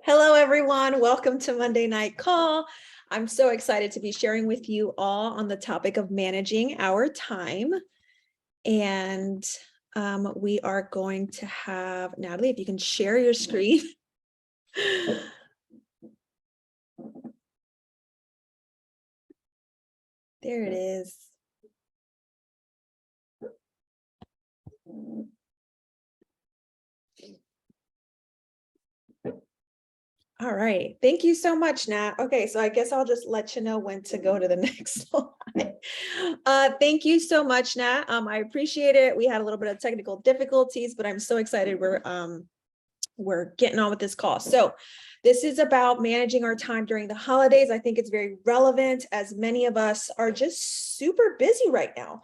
Hello, everyone. Welcome to Monday Night Call. I'm so excited to be sharing with you all on the topic of managing our time. And we are going to have, Natalie, if you can share your screen. There it is. All right. Thank you so much, Nat. Okay, so I guess I'll just let you know when to go to the next slide. Thank you so much, Nat. I appreciate it. We had a little bit of technical difficulties, but I'm so excited we're getting on with this call. So this is about managing our time during the holidays. I think it's very relevant as many of us are just super busy right now.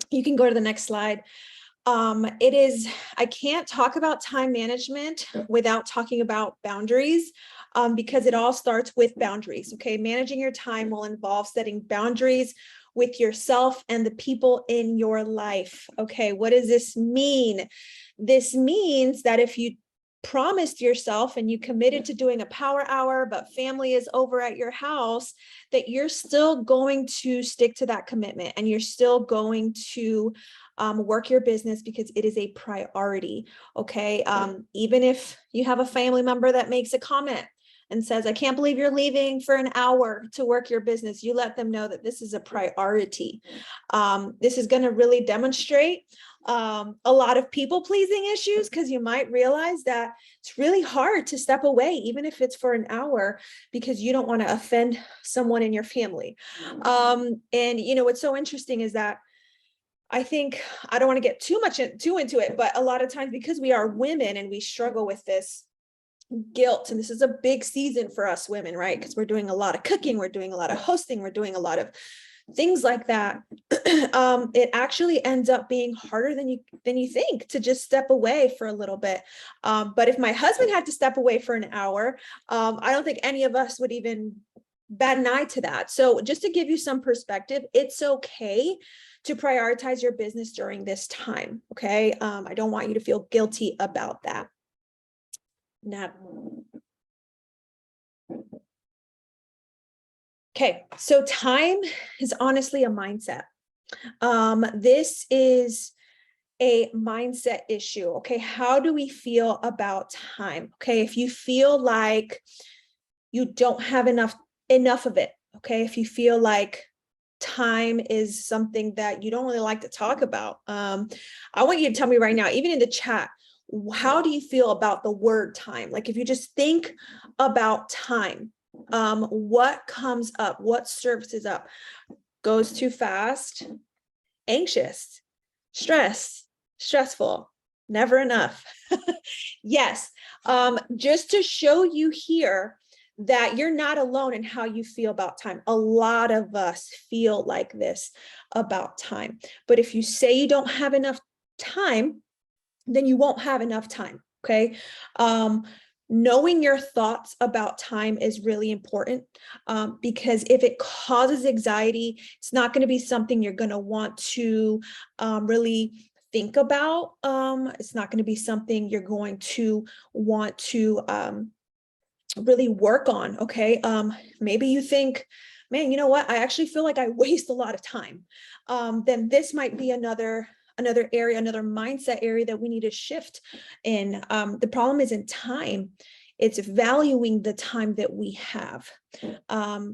You can go to the next slide. I can't talk about time management without talking about boundaries, because it all starts with boundaries. Okay. Managing your time will involve setting boundaries with yourself and the people in your life. Okay. What does this mean? This means that if you promised yourself and you committed to doing a power hour, but family is over at your house, that you're still going to stick to that commitment and you're still going to work your business because it is a priority. Okay. Even if you have a family member that makes a comment and says, I can't believe you're leaving for an hour to work your business, you let them know that this is a priority. This is going to really demonstrate a lot of people pleasing issues, because you might realize that it's really hard to step away, even if it's for an hour, because you don't want to offend someone in your family. And what's so interesting is that I think, I don't want to get too into it, but a lot of times, because we are women and we struggle with this guilt, and this is a big season for us women, right? Because we're doing a lot of cooking, we're doing a lot of hosting, we're doing a lot of things like that. It actually ends up being harder than you think to just step away for a little bit. But if my husband had to step away for an hour, I don't think any of us would even bat an eye to that. So just to give you some perspective, it's okay to prioritize your business during this time. Okay. I don't want you to feel guilty about that. Now, okay, so time is honestly a mindset. This is a mindset issue. Okay, how do we feel about time? Okay, if you feel like you don't have enough of it, okay, if you feel like time is something that you don't really like to talk about, I want you to tell me right now, even in the chat, how do you feel about the word time? Like, if you just think about time, what comes up? What surfaces up? Goes too fast, anxious, stressful, never enough. Yes. Just to show you here that you're not alone in how you feel about time. A lot of us feel like this about time. But if you say you don't have enough time, then you won't have enough time. Okay. Knowing your thoughts about time is really important, because if it causes anxiety, it's not going to be something you're going to want to really think about. It's not going to be something you're going to want to really work on. Okay. Maybe you think, man, you know what? I actually feel like I waste a lot of time. Then this might be another area, another mindset area that we need to shift in. The problem isn't time. It's valuing the time that we have.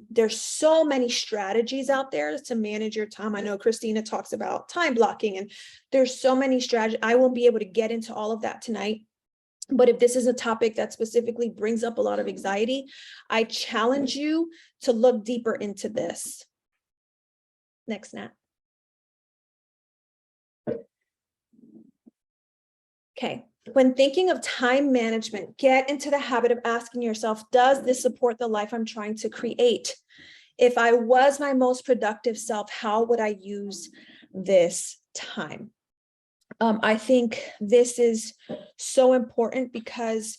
There's so many strategies out there to manage your time. I know Christina talks about time blocking, and there's so many strategies. I won't be able to get into all of that tonight. But if this is a topic that specifically brings up a lot of anxiety, I challenge you to look deeper into this. Next, Nat. Okay. When thinking of time management, get into the habit of asking yourself, does this support the life I'm trying to create? If I was my most productive self, how would I use this time? I think this is so important because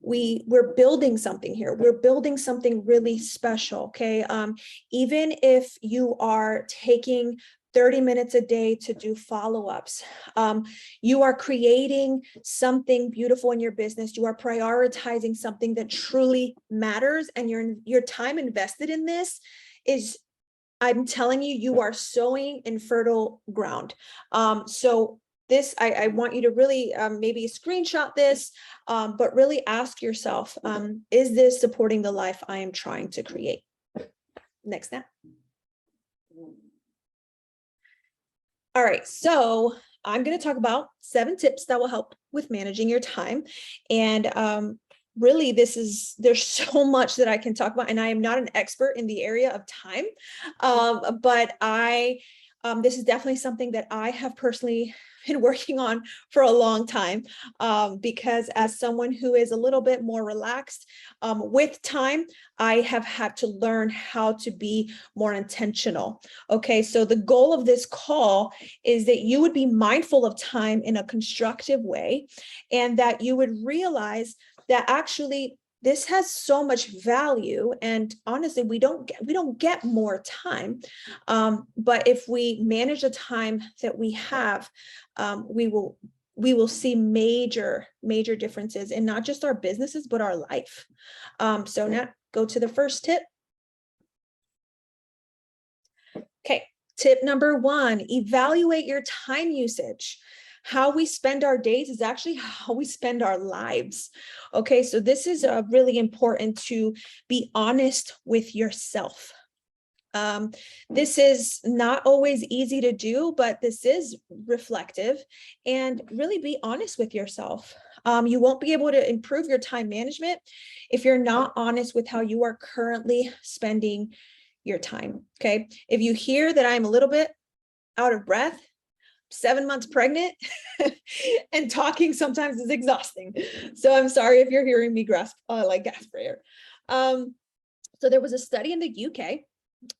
we're building something here. We're building something really special. Okay. Even if you are taking 30 minutes a day to do follow-ups. You are creating something beautiful in your business. You are prioritizing something that truly matters, and your time invested in this is, I'm telling you, you are sowing in fertile ground. So this, I want you to really maybe screenshot this, but really ask yourself, is this supporting the life I am trying to create? Next step. All right, so I'm going to talk about 7 tips that will help with managing your time. And really, there's so much that I can talk about, and I am not an expert in the area of time, but this is definitely something that I have personally been working on for a long time, because as someone who is a little bit more relaxed with time, I have had to learn how to be more intentional. Okay, so the goal of this call is that you would be mindful of time in a constructive way, and that you would realize that actually this has so much value, and honestly, we don't get more time, but if we manage the time that we have, we will see major differences in not just our businesses but our life. So now go to the first tip. Okay, tip number 1: evaluate your time usage. How we spend our days is actually how we spend our lives. Okay, so this is really important to be honest with yourself. This is not always easy to do, but this is reflective, and really be honest with yourself. You won't be able to improve your time management if you're not honest with how you are currently spending your time. Okay, if you hear that I'm a little bit out of breath, 7 months pregnant, and talking sometimes is exhausting. So I'm sorry if you're hearing me gasp for air. So there was a study in the UK.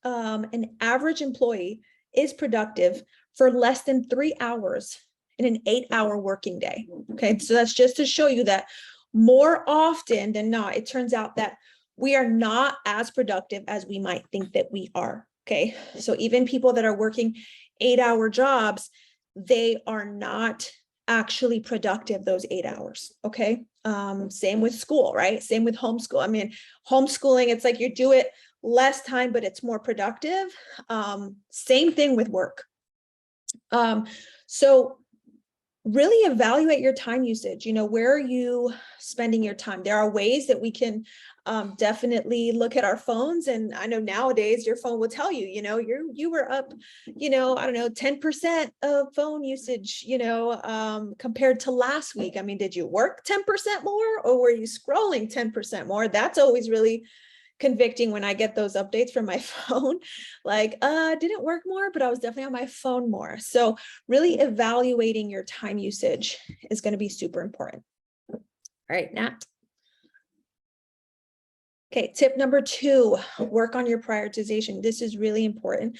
An average employee is productive for less than 3 hours in an 8-hour working day. Okay, so that's just to show you that more often than not, it turns out that we are not as productive as we might think that we are. Okay, so even people that are working 8-hour jobs, they are not actually productive those 8 hours. Okay, same with school, right? Same with homeschool. I mean, homeschooling, it's like you do it less time, but it's more productive. Same thing with work. So really evaluate your time usage. Where are you spending your time? There are ways that we can definitely look at our phones. And I know nowadays your phone will tell you, you were up, I don't know, 10% of phone usage, compared to last week. I mean, did you work 10% more, or were you scrolling 10% more? That's always really convicting when I get those updates from my phone, like, didn't work more, but I was definitely on my phone more. So really evaluating your time usage is going to be super important. All right, Nat. Okay, tip number 2, work on your prioritization. This is really important,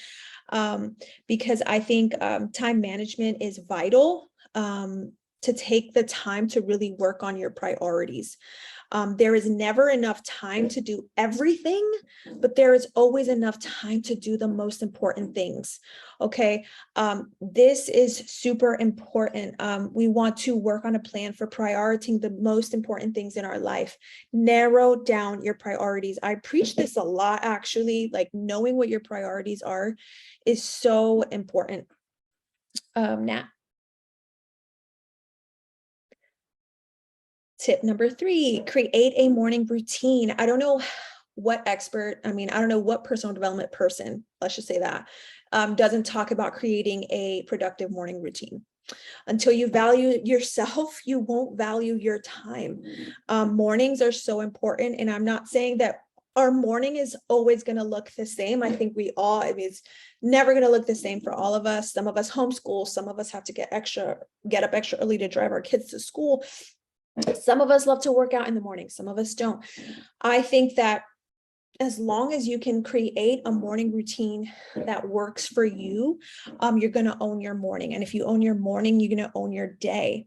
because I think time management is vital, to take the time to really work on your priorities. There is never enough time to do everything, but there is always enough time to do the most important things. Okay, this is super important. We want to work on a plan for prioritizing the most important things in our life. Narrow down your priorities. I preach this a lot, actually. Like, knowing what your priorities are is so important. Nat. Tip number 3, create a morning routine. I don't know what personal development person, let's just say that, doesn't talk about creating a productive morning routine. Until you value yourself, you won't value your time. Mornings are so important, and I'm not saying that our morning is always going to look the same. I think it's never going to look the same for all of us. Some of us homeschool, some of us have to get up extra early to drive our kids to school. Some of us love to work out in the morning, some of us don't. I think that as long as you can create a morning routine that works for you, you're going to own your morning. And if you own your morning, you're going to own your day.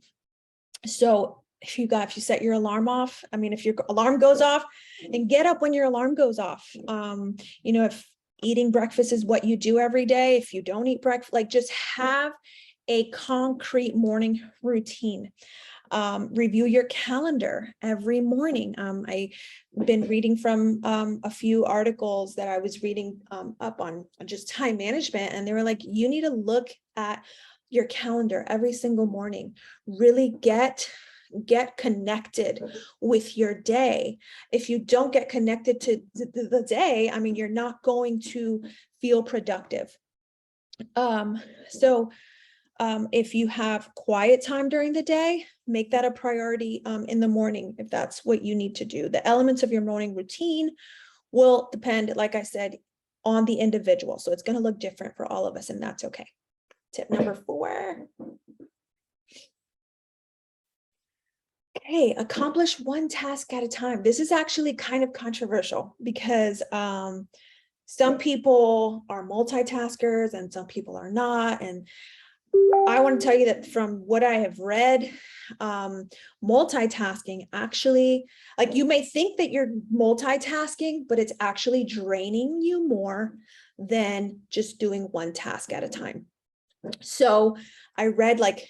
So if you set your alarm off, if your alarm goes off, and get up when your alarm goes off. If eating breakfast is what you do every day. If you don't eat breakfast, like just have a concrete morning routine. Review your calendar every morning. I've been reading from a few articles that I was reading up on just time management, and they were like, you need to look at your calendar every single morning, really get connected with your day. If you don't get connected to the day, I mean, you're not going to feel productive. If you have quiet time during the day, make that a priority in the morning, if that's what you need to do. The elements of your morning routine will depend, like I said, on the individual. So it's going to look different for all of us, and that's okay. Tip number 4. Okay, accomplish one task at a time. This is actually kind of controversial because some people are multitaskers and some people are not. And I want to tell you that from what I have read, multitasking actually, like, you may think that you're multitasking, but it's actually draining you more than just doing one task at a time. So I read, like,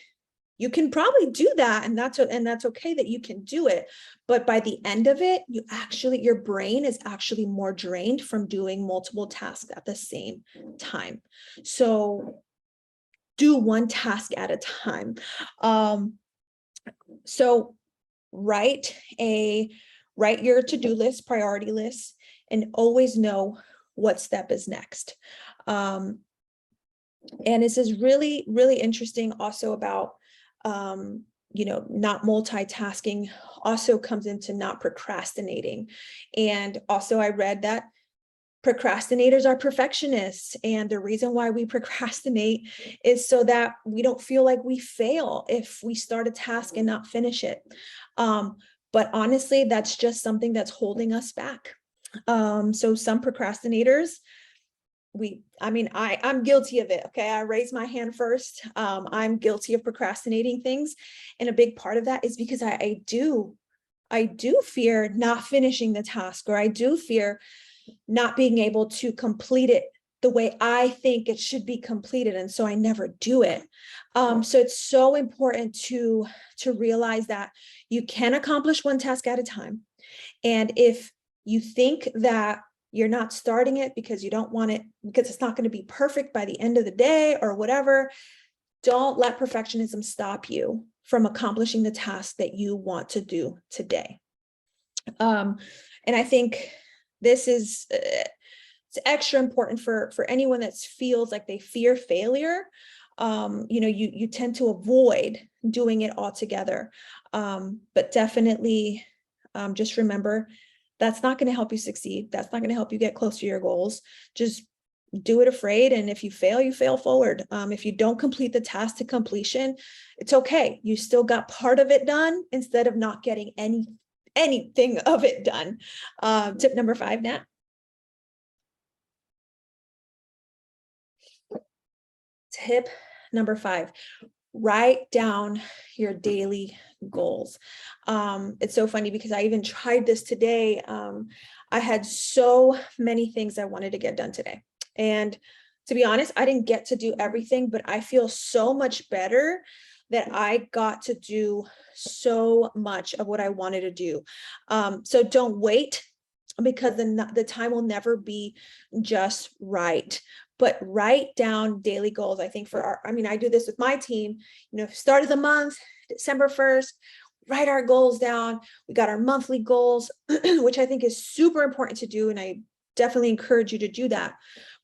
you can probably do that, and that's okay that you can do it, but by the end of it, your brain is actually more drained from doing multiple tasks at the same time. So do one task at a time. So write your to-do list, priority list, and always know what step is next. And this is really, really interesting also about, not multitasking also comes into not procrastinating. And also I read that procrastinators are perfectionists, and the reason why we procrastinate is so that we don't feel like we fail if we start a task and not finish it. But honestly, that's just something that's holding us back. So some procrastinators, I'm guilty of it. Okay, I raise my hand first. I'm guilty of procrastinating things, and a big part of that is because I do fear not finishing the task, or I do fear not being able to complete it the way I think it should be completed. And so I never do it. So it's so important to realize that you can accomplish one task at a time. And if you think that you're not starting it because you don't want it, because it's not going to be perfect by the end of the day or whatever, don't let perfectionism stop you from accomplishing the task that you want to do today. And I think this is it's extra important for anyone that feels like they fear failure. You tend to avoid doing it altogether, but definitely just remember, that's not going to help you succeed. That's not going to help you get close to your goals. Just do it afraid, and if you fail forward. If you don't complete the task to completion, it's okay. You still got part of it done instead of not getting anything of it done. Tip number 5, Nat. Tip number 5, write down your daily goals. It's so funny because I even tried this today. I had so many things I wanted to get done today. And to be honest, I didn't get to do everything, but I feel so much better that I got to do so much of what I wanted to do. So don't wait, because the time will never be just right. But write down daily goals. I think I do this with my team, start of the month, December 1st, write our goals down. We got our monthly goals, which I think is super important to do. And I definitely encourage you to do that.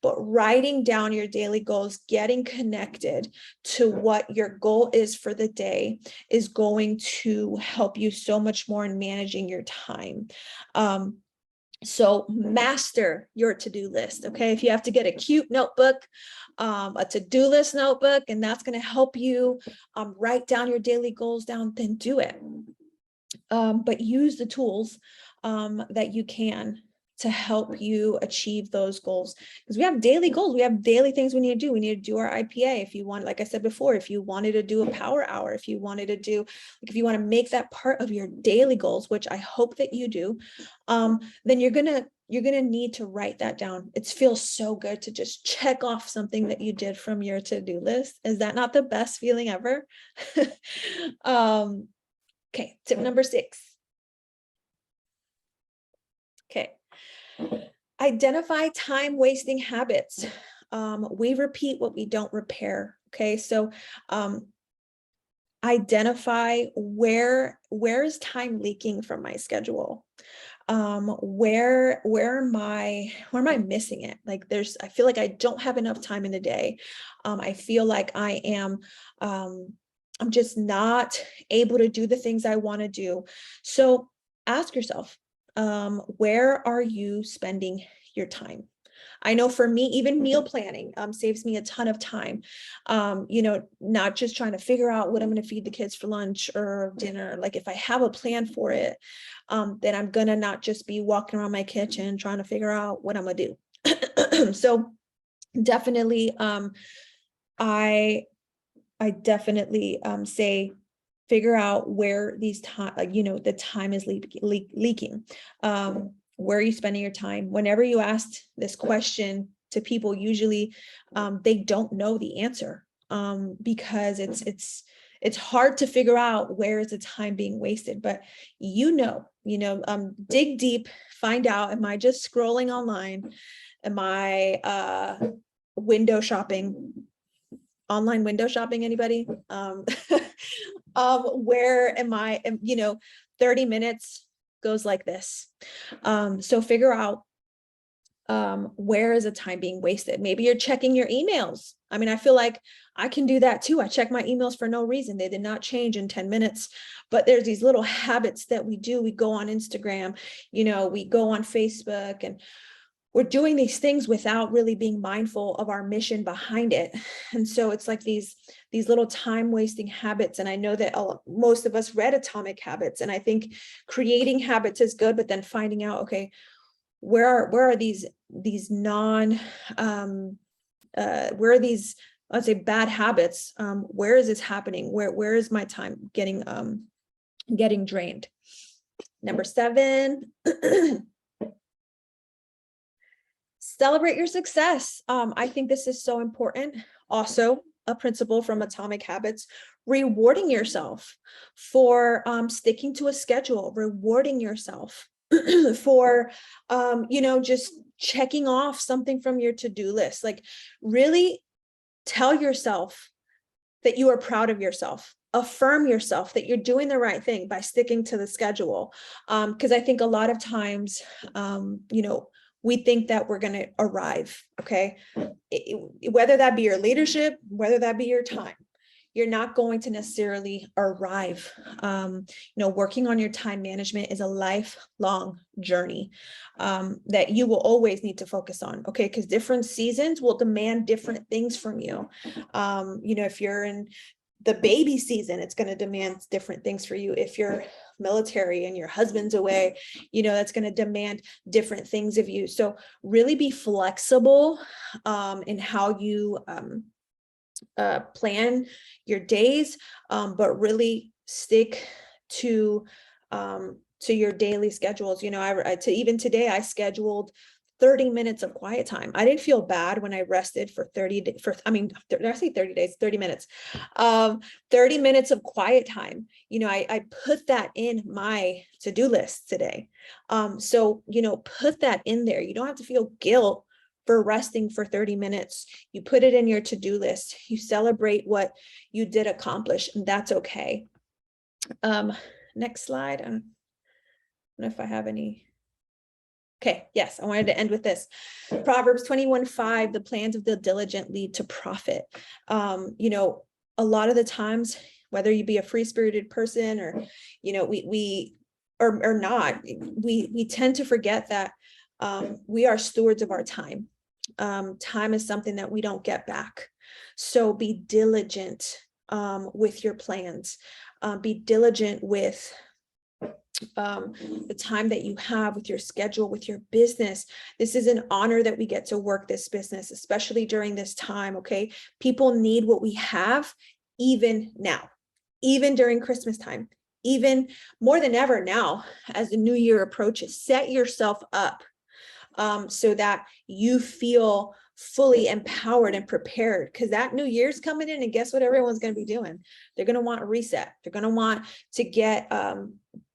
But writing down your daily goals, getting connected to what your goal is for the day, is going to help you so much more in managing your time. So master your to-do list. Okay. If you have to get a cute notebook, a to-do list notebook, and that's going to help you write down your daily goals down, then do it. But use the tools that you can to help you achieve those goals, because we have daily goals. We have daily things we need to do. We need to do our IPA. If you want, like I said before, if you wanted to do a power hour, if you wanted to do, if you want to make that part of your daily goals, which I hope that you do, then you're going to you're going to need to write that down. It feels so good to just check off something that you did from your to-do list. Is that not the best feeling ever? Okay, tip number 6. Okay. Identify time wasting habits. We repeat what we don't repair. Okay, so identify where is time leaking from my schedule. Where am I missing it? Like I feel like I don't have enough time in the day. I feel like I'm just not able to do the things I want to do. So ask yourself, where are you spending your time? I know for me, even meal planning saves me a ton of time. Not just trying to figure out what I'm going to feed the kids for lunch or dinner. Like if I have a plan for it, then I'm going to not just be walking around my kitchen trying to figure out what I'm going to do. So definitely, I definitely say, figure out where these time, the time is leaking. Where are you spending your time? Whenever you ask this question to people, usually they don't know the answer, because it's hard to figure out where is the time being wasted. But dig deep, find out, am I just scrolling online? Am I window shopping? Online window shopping, anybody? Where am I? 30 minutes goes like this. So figure out where is the time being wasted. Maybe you're checking your emails. I mean, I feel like I can do that too. I check my emails for no reason. They did not change in 10 minutes, but there's these little habits that we do. We go on Instagram, we go on Facebook, and we're doing these things without really being mindful of our mission behind it. And so it's like these little time wasting habits. And I know that most of us read Atomic Habits, and I think creating habits is good, but then finding out, okay, where are these where are these, let's say, bad habits? Where is this happening? Where is my time getting drained? Number 7, celebrate your success. I think this is so important. Also, a principle from Atomic Habits, rewarding yourself for sticking to a schedule, rewarding yourself for, just checking off something from your to-do list. Like, really tell yourself that you are proud of yourself. Affirm yourself that you're doing the right thing by sticking to the schedule. Because I think a lot of times, we think that we're going to arrive. Okay. Whether that be your leadership, whether that be your time, you're not going to necessarily arrive. Working on your time management is a lifelong journey that you will always need to focus on. Okay. Because different seasons will demand different things from you. If you're in the baby season, it's going to demand different things for you. If you're military and your husband's away, that's going to demand different things of you. So really be flexible in how you plan your days, but really stick to your daily schedules. Even today, I scheduled 30 minutes of quiet time. I didn't feel bad when I rested for 30 days. Did I say 30 days? 30 minutes. 30 minutes of quiet time. I put that in my to-do list today. So, put that in there. You don't have to feel guilt for resting for 30 minutes. You put it in your to-do list. You celebrate what you did accomplish, and that's okay. Next slide. I don't know if I have any. Okay, yes, I wanted to end with this. Proverbs 21:5, the plans of the diligent lead to profit. A lot of the times, whether you be a free-spirited person or, we or not, we tend to forget that we are stewards of our time. Time is something that we don't get back. So be diligent with your plans. Be diligent with the time that you have, with your schedule, with your business. This is an honor that we get to work this business, especially during this time. Okay. People need what we have even now, even during Christmas time, even more than ever now, as the new year approaches. Set yourself up so that you feel fully empowered and prepared, because that new year's coming in, and guess what everyone's going to be doing? They're going to want a reset. They're going to want to get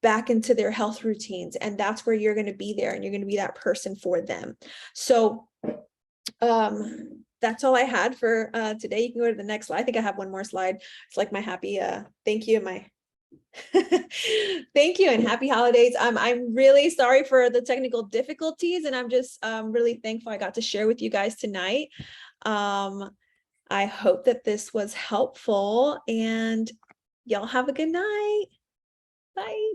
back into their health routines, and that's where you're going to be there, and you're going to be that person for them. So that's all I had for today. You can go to the next slide. I think I have one more slide. It's like my happy thank you and my thank you and happy holidays. I'm really sorry for the technical difficulties, and I'm just really thankful I got to share with you guys tonight. I hope that this was helpful, and y'all have a good night. Bye.